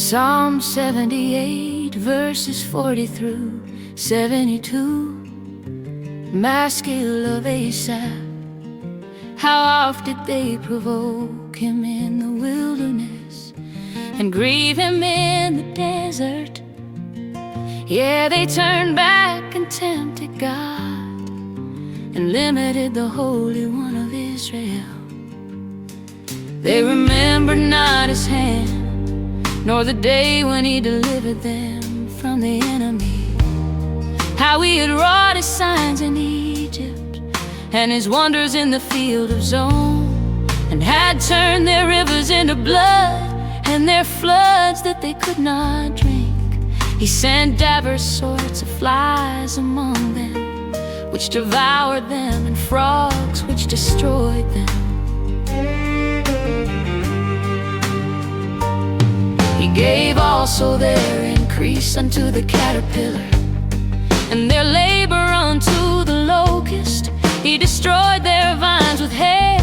Psalm 78, verses 40 through 72. My skill of Asaph. How oft did they provoke him in the wilderness and grieve him in the desert? Yeah, they turned back and tempted God and limited the Holy One of Israel. They remembered not his hand, nor the day when he delivered them from the enemy. How he had wrought his signs in Egypt and his wonders in the field of Zon, and had turned their rivers into blood and their floods that they could not drink. He sent divers sorts of flies among them, which devoured them, and frogs which destroyed them. He gave also their increase unto the caterpillar, and their labor unto the locust. He destroyed their vines with hail,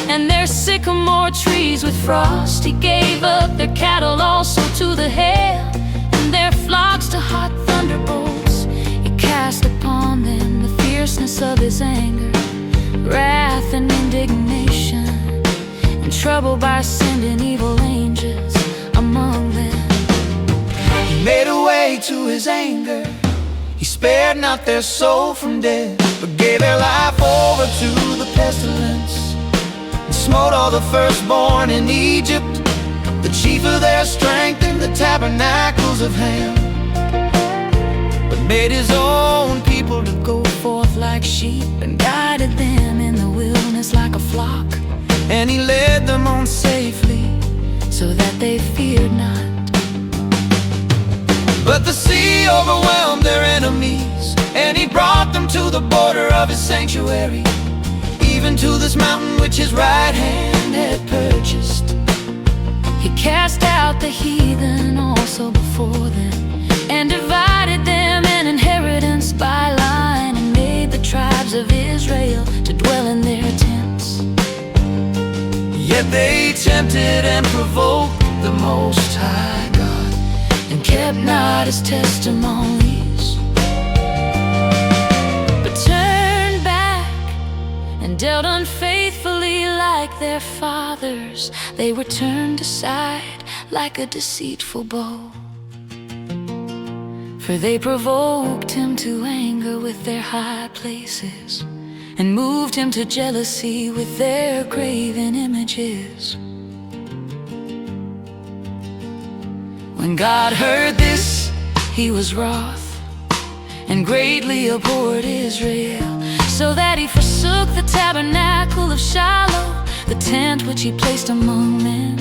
and their sycamore trees with frost. He gave up their cattle also to the hail, and their flocks to hot thunderbolts. He cast upon them the fierceness of his anger, wrath and indignation, and trouble by sending evil angels among them. He made a way to his anger. He spared not their soul from death, but gave their life over to the pestilence, and smote all the firstborn in Egypt, the chief of their strength in the tabernacles of Ham, but made his own people to go forth like sheep, and guided them in the wilderness like a flock. And he led them on safely, so that they feared not. But the sea overwhelmed their enemies, and he brought them to the border of his sanctuary, even to this mountain which his right hand had purchased. He cast out the heathen also before them, and divided them an inheritance by line, and made the tribes of Israel to dwell in their tents. Yet they tempted and provoked the Most High God, and kept not his testimonies, but turned back and dealt unfaithfully like their fathers. They were turned aside like a deceitful bow, for they provoked him to anger with their high places, and moved him to jealousy with their graven images. When God heard this, he was wroth, and greatly abhorred Israel, so that he forsook the tabernacle of Shiloh, the tent which he placed among men,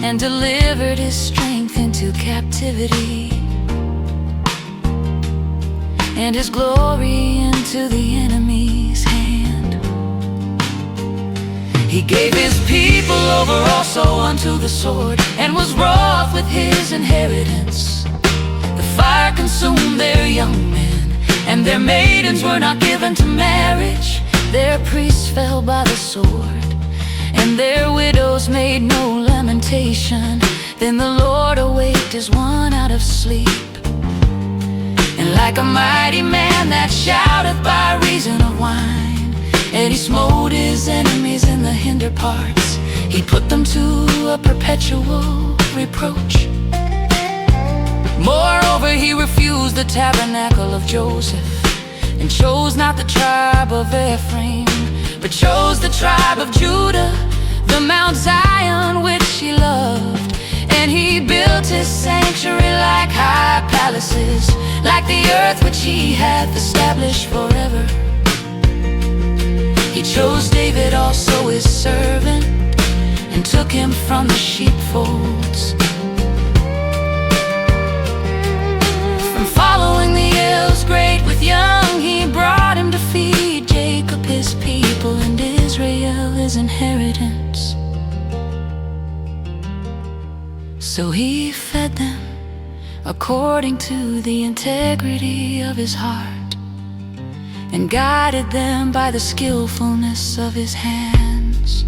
and delivered his strength into captivity, and his glory into the enemy's hand. He gave his people over also unto the sword, and was wroth with his inheritance. The fire consumed their young men, and their maidens were not given to marriage. Their priests fell by the sword, and their widows made no lamentation. Then the Lord awaked as one out of sleep, and like a mighty man that shouteth by reason of wine, and he smote his enemies in the hinder parts. He put them to a perpetual reproach. Moreover, he refused the tabernacle of Joseph, and chose not the tribe of Ephraim, but chose the tribe of Judah, the Mount Zion which he loved. And he built his sanctuary like high palaces, like the earth which he hath established forever. He chose David also his servant, and took him from the sheepfolds. From following the hills great with young, he brought him to feed Jacob his people, and Israel his inheritance. So he fed them according to the integrity of his heart, and guided them by the skillfulness of his hands.